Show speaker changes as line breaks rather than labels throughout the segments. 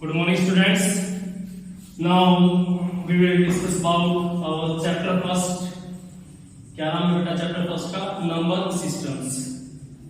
Good morning, students. Now we will discuss about our chapter first. क्या नाम है बेटा चैप्टर फर्स्ट का? Number systems.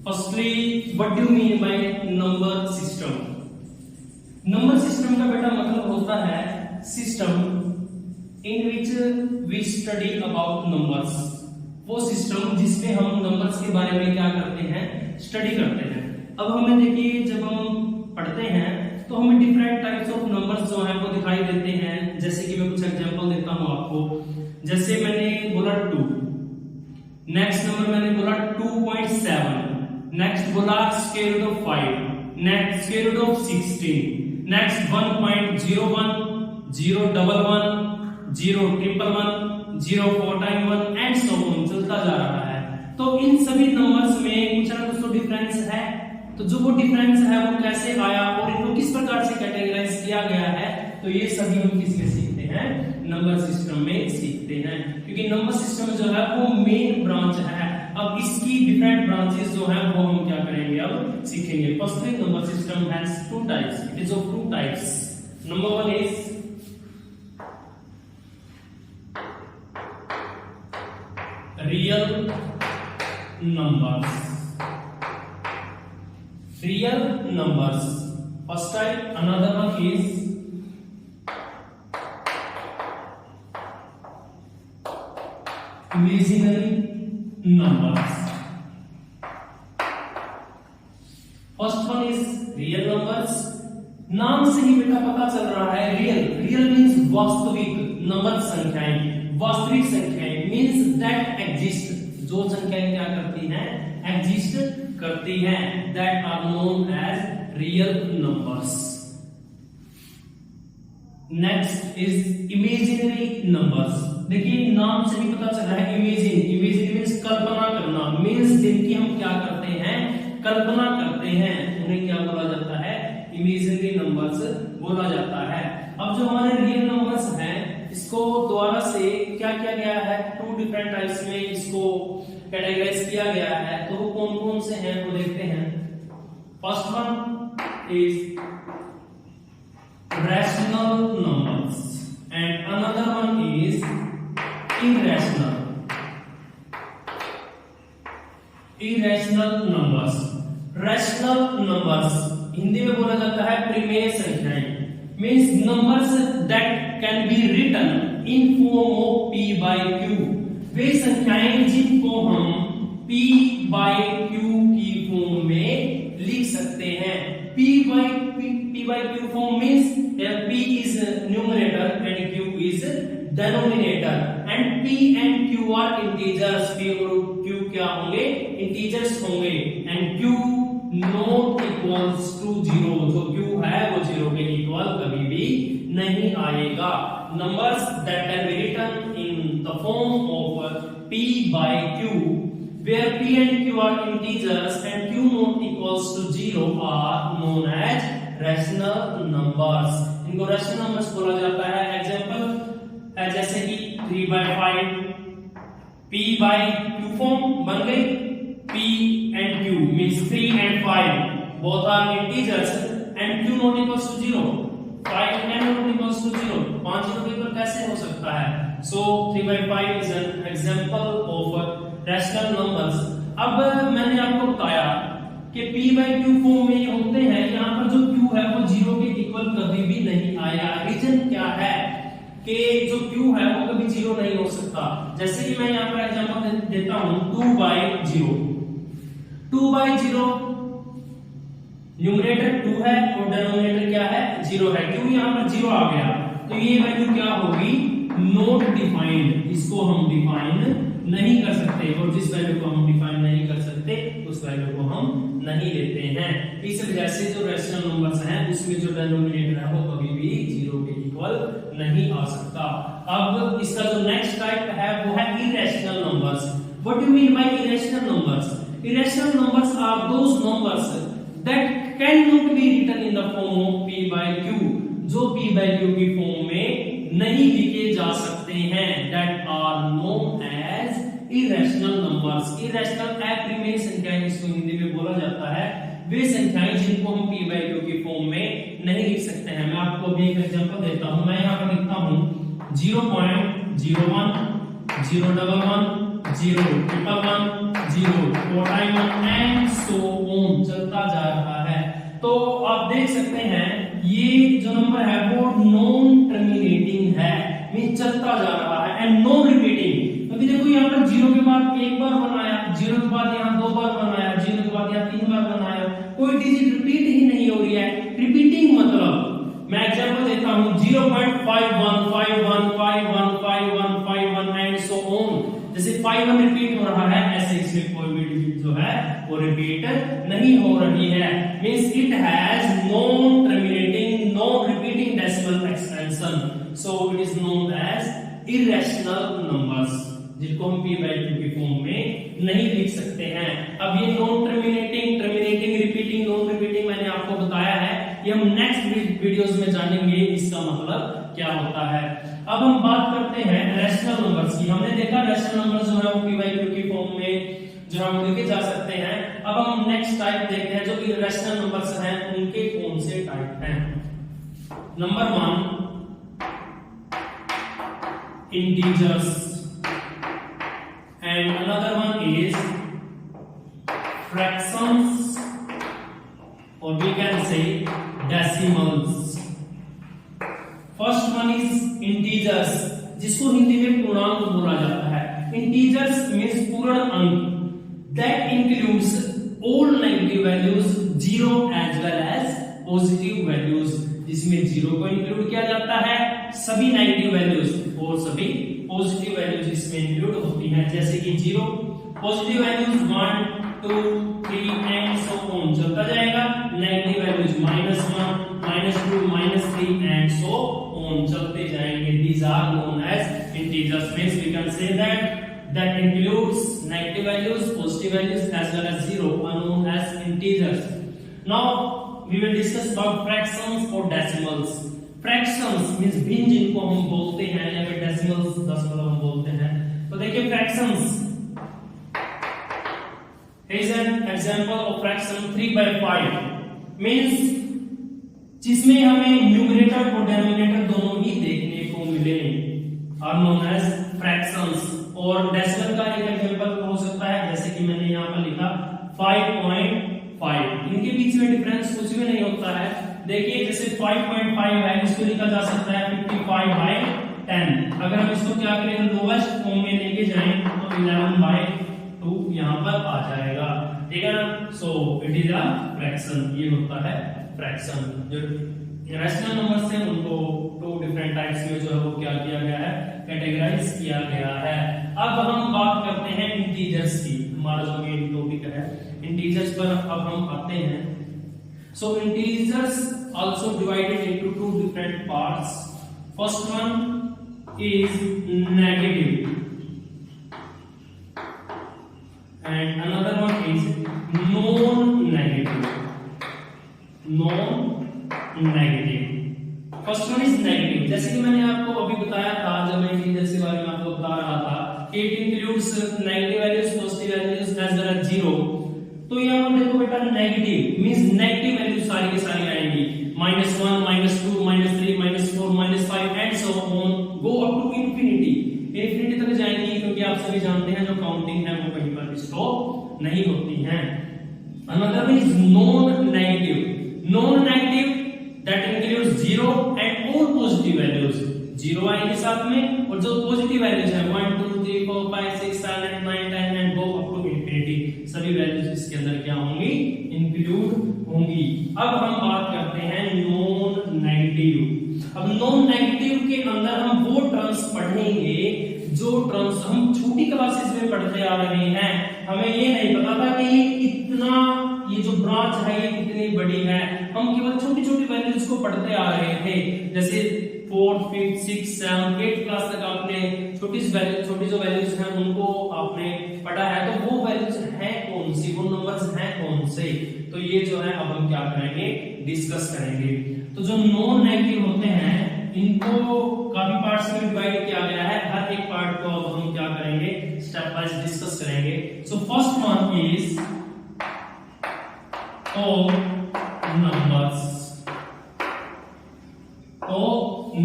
Firstly, what do you mean by number system? Number system का बेटा मतलब होता है system in which we study about numbers. वो सिस्टम जिसमें हम नंबर्स के बारे में क्या करते हैं, स्टडी करते हैं. अब हमें देखिए जब हम पढ़ते हैं तो हमें डिफरेंट टाइप्स ऑफ नंबर्स जो है वो दिखाई देते हैं. जैसे कि मैं कुछ एग्जांपल देता हूं आपको. जैसे मैंने बोला 2, नेक्स्ट नंबर मैंने बोला 2.7, नेक्स्ट बोला square root of 5, next square root of 16, next 1.01, 011, 011, 0 4 time 1 and so on चलता जा रहा है. तो इन सभी नंबर्स में कुछ ना कुछ तो डिफरेंस है. तो जो वो डिफरेंस है वो कैसे आया और इनको किस प्रकार से कैटेगराइज किया गया है, तो ये सभी हम किसमें सीखते हैं, नंबर सिस्टम में सीखते हैं. क्योंकि नंबर सिस्टम जो है वो मेन ब्रांच है. अब इसकी डिफरेंट ब्रांचेस जो है वो हम क्या करेंगे, अब सीखेंगे. Firstly number system has two types. It is of two types. Number 1 is real numbers. Real numbers. First type. Another one is imaginary numbers. First one is real numbers. नाम से ही बेटा पता चल रहा है रियल. रियल मीन्स वास्तविक. Number संख्याएं, वास्तविक संख्याएं मीन्स दैट एग्जिस्ट. जो संख्याएं क्या करती हैं, एग्जिस्ट करती हैं. That are known as real numbers. Next is imaginary numbers. देखिए नाम से ही पता चल रहा है इमेजिन. इमेजिन मीन्स कल्पना करना. मीन्स जिनकी हम क्या करते हैं, कल्पना करते हैं, उन्हें क्या बोला जाता है, इमेजिनरी नंबर्स बोला जाता है. अब जो हमारे रियल नंबर्स हैं इसको द्वारा से क्या किया गया है, टू डिफरेंट टाइप्स में इसको कैटेगराइज किया गया है. तो वो कौन कौन से हैं वो देखते हैं. First one is rational numbers and another one is irrational. Irrational numbers. Rational numbers Hindi में बोला जाता है प्रिमेय संख्याएं. Means numbers that can be written in form of p by q. वे संख्याएं जिनको हम p by q की फॉर्म में लिख सकते हैं. p by q form means p is numerator and q is denominator and p and q are integers. p और q क्या होंगे, integers होंगे and q not equals to 0. जो q है वो 0 के इक्वल कभी भी नहीं आएगा. Numbers that can be written in the form of p by q, where p and q are integers and q not equals to 0 are known as rational numbers. इनको rational numbers बोला जाता है. Example है जैसे कि 3/5. p by q form बन गई. p and q means 3 and 5 both are integers and q not equals to 0. 5 and not equals to 0. 5 0 के इक्वल कैसे हो सकता है. So 3/5 is an example of rational numbers. अब मैंने आपको बताया कि p by q फॉर्म में होते हैं. यहाँ पर जो q है वो 0 के इक्वल कभी भी नहीं आया. रीजन क्या है कि जो q है वो कभी 0 नहीं हो सकता. जैसे कि मैं यहाँ पर एग्जांपल देता हूँ 2/0. 2/0 न्यूमरेटर 2 है और डिनोमिनेटर क्या है, 0 है. क्यों यहाँ पर 0 आ गया, तो ये वैल्यू क्या होगी, नॉट डिफाइंड. इसको हम डिफाइन नहीं कर सकते और जिस वैल्यू को हम डिफाइन नहीं कर सकते उस वैल्यू को हम नहीं लेते हैं. इस वजह से जो रैशनल नंबर्स हैं उसमें जो डिनोमिनेटर है वो कभी भी 0 के इक्वल नहीं आ सकता. अब इसका जो नेक्स्ट टाइप है वो है irrational numbers. What do you mean by irrational numbers? Irrational numbers are those numbers that cannot be written in the form of p by q. जो p by q की फॉर्म में नहीं लिखे जा सकते हैं. that are known as irrational numbers. irrational अप्रिमेय संख्याएं जिसको हिंदी में बोला जाता है वे संख्याएं जिनको हम p by q की फॉर्म में नहीं लिख सकते हैं. मैं आपको अभी एक एग्जांपल देता हूं। मैं यहाँ पर लिखता हूं 0.01 011 011 041 एंड सो ऑन चलता जा रहा है। तो आप देख सकते हैं ये जो नंबर है वो नॉन टर्मिनेटिंग है, मींस चलता जा रहा है एंड नॉन रिपीटिंग। अभी देखो यहाँ पर 0 के बाद एक बार बनाया, 0 के बाद यहाँ 2 बार बनाया, 0 के बाद यहाँ 3 बार बनाया, कोई डिजिट रिपीट ही नहीं हो रही है। रिपीटिंग मतलब मैं एग्जांपल देता हूं 0.51 51 51 51 51 एंड सो ऑन। जैसे 51 रिपीट हो रहा है ऐसे इसमें कोई भी डिजिट जो है वो रिपीट नहीं हो रही है, means it has non terminating non repeating decimal extension, so it is known as irrational numbers, जिनको हम p by q की फॉर्म में नहीं लिख सकते हैं। अब ये non terminating terminating repeating non repeating मैंने आपको बताया है, ये हम नेक्स्ट वीडियोस में जानेंगे इसका मतलब क्या होता है। अब हम बात करते हैं रैशनल नंबर्स की। हमने देखा रैशनल नंबर्स जो है वो p by q की फॉर्म में जो हम लिखे जा सकते हैं। अब हम नेक्स्ट टाइप देखते हैं जो इरेशनल नंबर्स हैं उनके कौन से टाइप हैं। Number 1 integers and another one is fractions or we can say decimals. First one is integers, जिसको हिंदी में पूर्णांक बोला जाता है। Integers means पूर्ण अंक that includes all negative values, 0 as well as positive values, जिसमें 0 को इंक्लूड किया जाता है, सभी नेगेटिव वैल्यूज और सभी पॉजिटिव वैल्यूज इसमें इंक्लूड होती हैं। जैसे कि 0 positive values 1 2 3 and so on चलता जाएगा, negative values -1 -2 -3 and so on चलते जाएंगे। These are known as integers, means we can say that includes negative values, positive values as well as 0 are known as integers. Now we will discuss about fractions or decimals. Fractions means भिन्न, जिनको हम बोलते हैं, या फिर decimals दशमलव हम बोलते हैं। तो देखिए fractions is an example of fraction 3/5 means जिसमें हमें न्यूमरेटर और डिनोमिनेटर दोनों ही देखने को मिले are known as fractions। और डेसिमल का एक एग्जांपल हो सकता है जैसे कि मैंने यहाँ पर लिखा 5.5, इनके बीच में डिफरेंस कुछ भी नहीं होता है। देखिए जैसे 5.5 है, इसको लिखा जा सकता है 55/10। अगर हम इसको क्या करें लोवेस्ट फॉर्म में लेके जाएं तो 11/2 यहाँ पर आ जाएगा, ठीक है ना। सो इट इज अ फ्रैक्शन, ये होता है फ्रैक्शन। जो रैशनल नंबर्स हैं उनको 2 डिफरेंट टाइप्स में जो है वो क्या किया गया है, कैटेगराइज किया गया है। अब हम बात करते हैं इंटीजर्स की, हमारा जो मेन टॉपिक है इंटीजर्स पर अब हम आते हैं। So integers also divided into 2 different parts. First one is negative and another one is non-negative. Non-negative. First one is negative. जैसे कि मैंने आपको अभी बताया था जब मैं इंटीजर्स के बारे में आपको बता रहा था, it includes negative values, positive values as well as 0. तो यहाँ पर देखो बेटा नेगेटिव मींस नेगेटिव वैल्यू सारी की सारी आएंगी, -1 -2 -3 -4 -5 and so on go up to infinity. Infinity तक जाएंगी क्योंकि आप सभी जानते हैं जो काउंटिंग है वो कहीं पर स्टॉप नहीं होती है। Another one is non negative. Non negative that includes 0 and all positive values, 0 आएंगे साथ में और जो पॉजिटिव वैल्यूज है 1 2 3 4 5 6 7 8 9 10 and go up to infinity, सभी वैल्यूज इसके अंदर क्या होंगी, इंक्लूड होंगी। अब हम बात करते हैं नॉन नेगेटिव। अब नॉन नेगेटिव के अंदर हम वो टर्म्स पढ़ेंगे जो टर्म्स हम छोटी क्लासेस में पढ़ते आ रहे हैं। हमें ये नहीं पता था कि ये जो ब्रांच है ये कितनी बड़ी है, हम केवल छोटी छोटी वैल्यूज को पढ़ते आ रहे थे। जैसे 4th 5th 6th 7th 8th class तक आपने छोटी जो वैल्यूज हैं उनको आपने पढ़ा है, तो वो वैल्यूज हैं कौन सी, वो नंबर्स हैं कौन से, तो ये जो है अब हम क्या करेंगे, डिस्कस करेंगे। तो जो नॉन नेगेटिव होते हैं इनको काफी पार्ट्स में डिवाइड किया गया है, हर एक पार्ट को अब हम क्या करेंगे, स्टेप वाइज डिस्कस करेंगे। So first one is all numbers.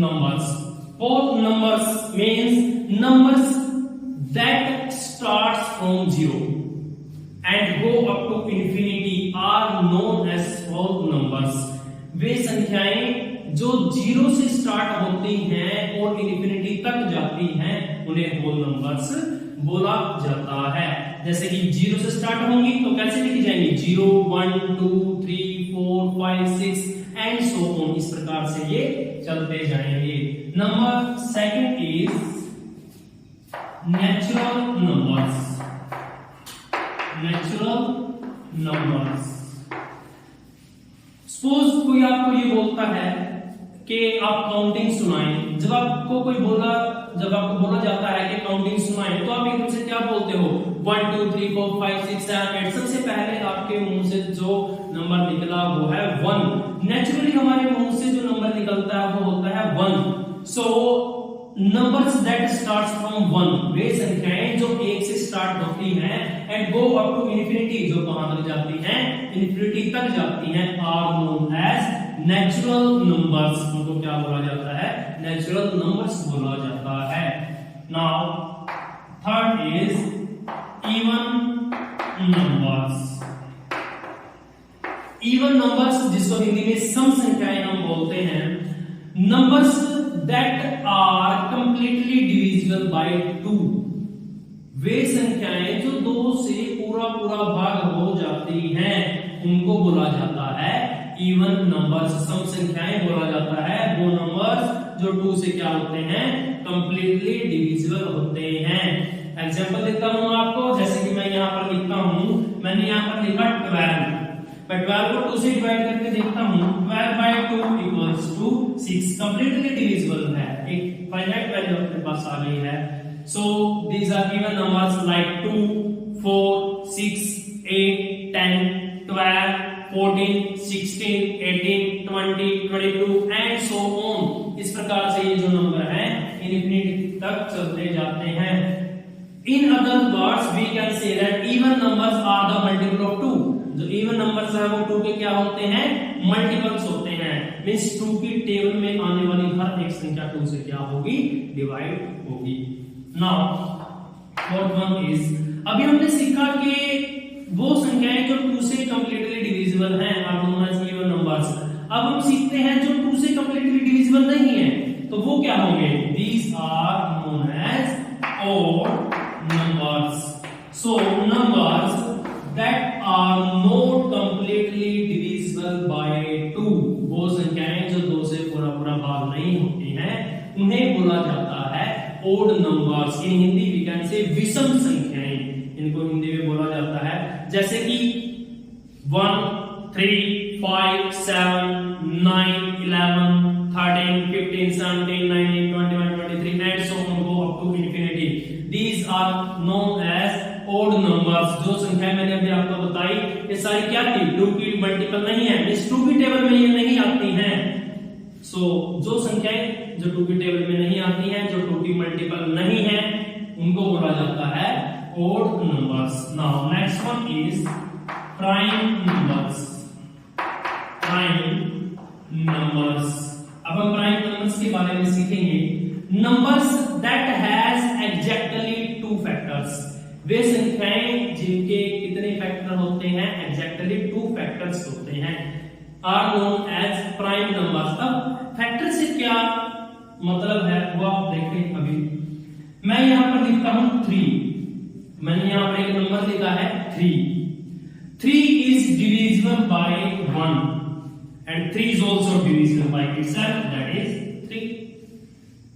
numbers. Whole numbers means numbers that starts from 0 and go up to infinity are known as whole numbers. वे संख्याएं जो 0 से स्टार्ट होती हैं और इन्फिनिटी तक जाती हैं उन्हें होल नंबर्स बोला जाता है। जैसे कि 0 से स्टार्ट होंगी तो कैसे लिखी जाएंगी, 0 1 2 3 4 5 6 एंड सो ऑन, इस प्रकार से ये चलते जाएंगे। Number second is natural numbers. Natural numbers, suppose कोई आपको ये बोलता है कि आप काउंटिंग सुनाएं। जब आपको बोला जाता है कि काउंटिंग सुनाएं तो आप एकदम से क्या बोलते हो, 1 2 3 4 5 6 7 8। सबसे पहले आपके मुंह से जो नंबर निकला वो है 1। नेचुरली हमारे मुंह से जो नंबर निकलता है वो होता है 1। So numbers that starts from 1, वे संख्याएं जो 1 से स्टार्ट होती हैं and go up to infinity, जो कहां तक जाती हैं, इन्फिनिटी तक जाती हैं, are known as natural numbers. उनको क्या बोला जाता है, नेचुरल नंबर्स बोला जाता है। Now third is even numbers. Even numbers जिसको हिंदी में सम संख्याएं हम बोलते हैं। Numbers that are completely divisible by 2, वे संख्याएं जो 2 से पूरा भाग हो जाती हैं उनको बोला जाता है इवन नंबर्स। सम संख्याएं बोला जाता है वो नंबर्स जो 2 से क्या होते हैं, कंप्लीटली डिविजिबल होते हैं। एग्जांपल देता हूं आपको, जैसे कि मैं यहां पर लिखता हूं, मैंने यहां पर लिखा 12, मैं 12 को 2 से डिवाइड करके देखता हूं, 12 by 2 equals to 6, completely divisible है, एक फाइनाइट वैल्यू अपने पास आ गई है। So these are given numbers like 2 4 6 8 10 12 14 16 18 20 22 and so on. इस प्रकार से ये जो नंबर है इन्फिनिटी तक चलते जाते हैं। In other words we can say that even numbers are the multiple of 2। जो इवन नंबर्स है वो 2 के क्या होते हैं, मल्टीपल्स होते हैं। मींस 2 की टेबल में आने वाली हर एक संख्या 2 से क्या होगी, डिवाइड होगी। नाउ फोर्थ वन इज, अभी हमने सीखा कि वो संख्याएं जो 2 से कंप्लीटली डिविजिबल हैं are known as even numbers. अब हम सीखते हैं जो 2 से कंप्लीटली डिविजिबल नहीं है तो वो क्या होंगे, these are known as odd numbers. So numbers that are not completely divisible by 2, वो संख्याएं जो 2 से पूरा भाग नहीं होती हैं उन्हें बोला जाता है odd numbers। In Hindi we can say विषम संख्याएं, इनको हिंदी में बोला जाता है। जैसे कि 1 3 5 7 9 11 13 15 17 19 21 23 and so on go up to infinity। These are known as odd numbers। जो संख्या मैंने अभी आपको बताई ये सारी क्या थी, 2 की मल्टीपल नहीं है, इस 2 की टेबल में ये नहीं आती हैं। सो जो संख्याएं जो 2 की टेबल में नहीं आती हैं, जो 2 की मल्टीपल नहीं है, उनको बोला जाता है odd numbers। Now next one is prime numbers. Prime numbers, अब हम प्राइम नंबर्स के बारे में सीखेंगे। Numbers that has exactly 2 factors, वे संख्याएं जिनके कितने फैक्टर होते हैं, एग्जैक्टली 2 फैक्टर्स होते हैं, are known as prime numbers. अब फैक्टर से क्या मतलब है वो आप देखें। अभी मैं यहां पर लिखता हूं 3, मैंने यहां पर एक नंबर लिखा है 3 is divisible by 1 and 3 is also divisible by itself, that is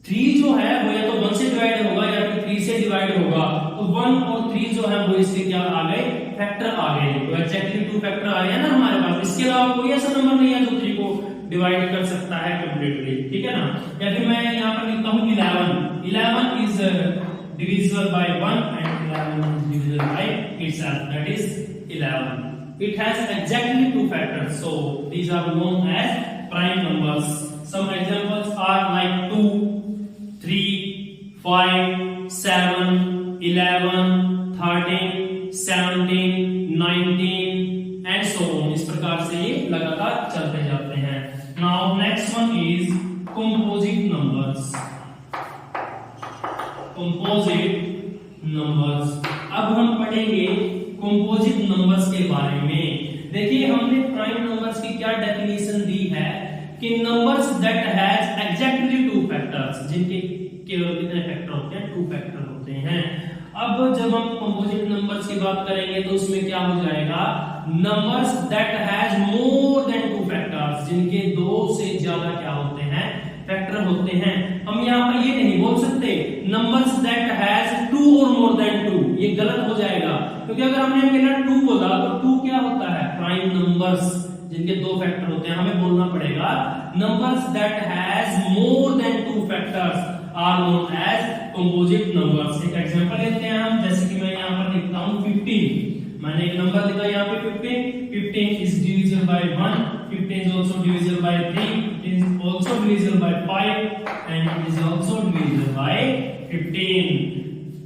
3 जो है वो या तो 1 से डिवाइड होगा या फिर 3 से डिवाइड होगा। तो 1 और 3 जो है वो इसके क्या आ गए, फैक्टर आ गए। तो एग्जैक्टली 2 फैक्टर आ गया ना हमारे पास। इसके अलावा कोई ऐसा नंबर नहीं है जो 3 को डिवाइड कर सकता है कंप्लीटली, ठीक है ना। या फिर मैं यहां पर लिखता हूं 11 is divisible by 1 and 11 is divisible by itself, that is 11. It has exactly 2 factors, so these are known as prime numbers. Some examples are like 2 3 5 7 11 13 17 19 and so on। इस प्रकार से ये लगातार चलते जाते हैं। Now next one is composite numbers के बारे में। देखिए हमने प्राइम नंबर्स की क्या डेफिनेशन दी है कि numbers that has exactly two factors, जिनके केवल कितने फैक्टर होते हैं, टू फैक्टर होते हैं। अब जब हम कंपोजिट नंबर्स की बात करेंगे तो उसमें क्या हो जाएगा, numbers that has more than two factors, जिनके दो से ज्यादा क्या होते हैं, फैक्टर होते हैं। हम यहाँ पर ये नहीं बोल सकते नंबर्स दैट हैज टू और मोर देन टू, ये गलत हो जाएगा, क्योंकि अगर हमने पहला टू बोला तो टू क्या होता है, प्राइम नंबर्स, जिनके दो फैक्टर होते हैं। हमें बोलना पड़ेगा numbers that has more than two factors are known as composite numbers. एक एग्जांपल लेते हैं हम, जैसे कि मैं यहाँ पर लिखता हूँ 15, मैंने एक नंबर लिखा यहाँ पे 15 is divisible by 1, 15 is also divisible by 3, it is also divisible by 5 and it is also divisible by 15।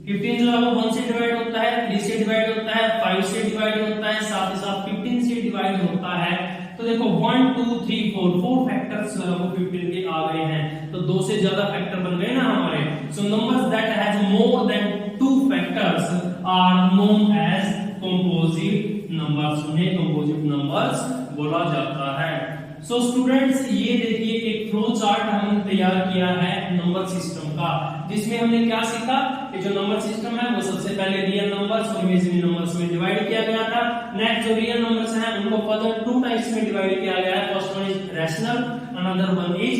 15 जो है वो 1 से डिवाइड होता है, 3 से डिवाइड होता है, 5 से डिवाइड होता है, साथ ही साथ 15 से डिवाइड होता है। तो देखो 1 2 3 4 फैक्टर्स जो है वो 15 के आ गए हैं, तो दो से ज्यादा फैक्टर बन गए ना हमारे। So numbers that has more than 2 factors are known as composite numbers, उन्हें कंपोजिट नंबर्स बोला जाता है। सो स्टूडेंट्स ये देखिए एक फ्लो चार्ट हमने तैयार किया है नंबर सिस्टम का, जिसमें हमने क्या सीखा कि जो नंबर सिस्टम है वो सबसे पहले रियल नंबर्स और इमेजिनरी नंबर्स में डिवाइड किया गया था। नेक्स्ट जो रियल नंबर्स हैं उनको फर्दर टू टाइप्स में डिवाइड किया गया है, first one is rational, another one is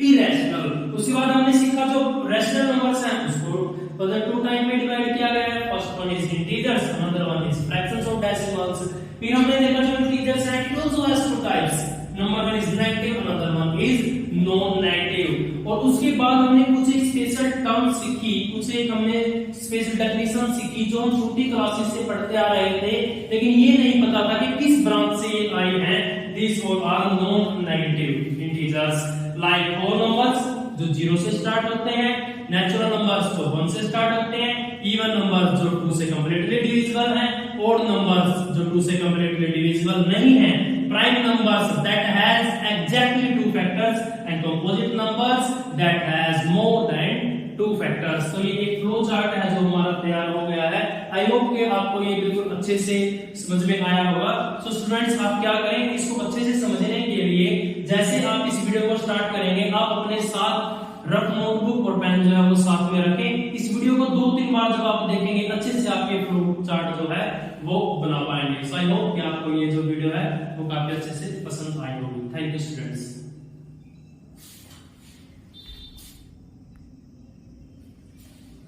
irrational. उसके बाद हमने सीखा जो रैशनल नंबर्स हैं उसको फर्दर टू टाइप में डिवाइड किया गया है, first one is integers, another one is fractions और डेसिमल्स। फिर हमने देखा जो इंटीजर्स हैं it also has two types, number one is negative, another one is non negative. और उसके बाद हमने कुछ एक स्पेशल टर्म सीखी, कुछ एक हमने स्पेशल डेफिनेशन सीखी जो हम छोटी क्लासेस से पढ़ते आ रहे थे, लेकिन ये नहीं पता था कि किस ब्रांच से ये आई हैं। This all are non negative integers like whole numbers जो 0 से स्टार्ट होते हैं, नेचुरल नंबर्स जो 1 से स्टार्ट होते हैं, इवन नंबर्स जो 2 से कंप्लीटली डिविजिबल हैं, ऑड नंबर्स जो 2 से कंप्लीटली डिविजिबल नहीं हैं, prime numbers that has exactly 2 factors and composite numbers that has more than 2 factors. तो ये एक फ्लो चार्ट है जो हमारा तैयार हो गया है। आई होप कि आपको ये बिल्कुल अच्छे से समझ में आया होगा। सो स्टूडेंट्स आप क्या करें, इसको अच्छे से समझने के लिए जैसे आप इस वीडियो को स्टार्ट करेंगे आप अपने साथ रफ नोटबुक और पेन जो है वो साथ में रखें। इस वीडियो को 2-3 बार जब आप देखेंगे अच्छे से आपके फ्लो चार्ट जो है वो बना पाएंगे। सो आई होप कि आपको ये जो वीडियो है वो काफी अच्छे से पसंद आई होगी। Thank you students.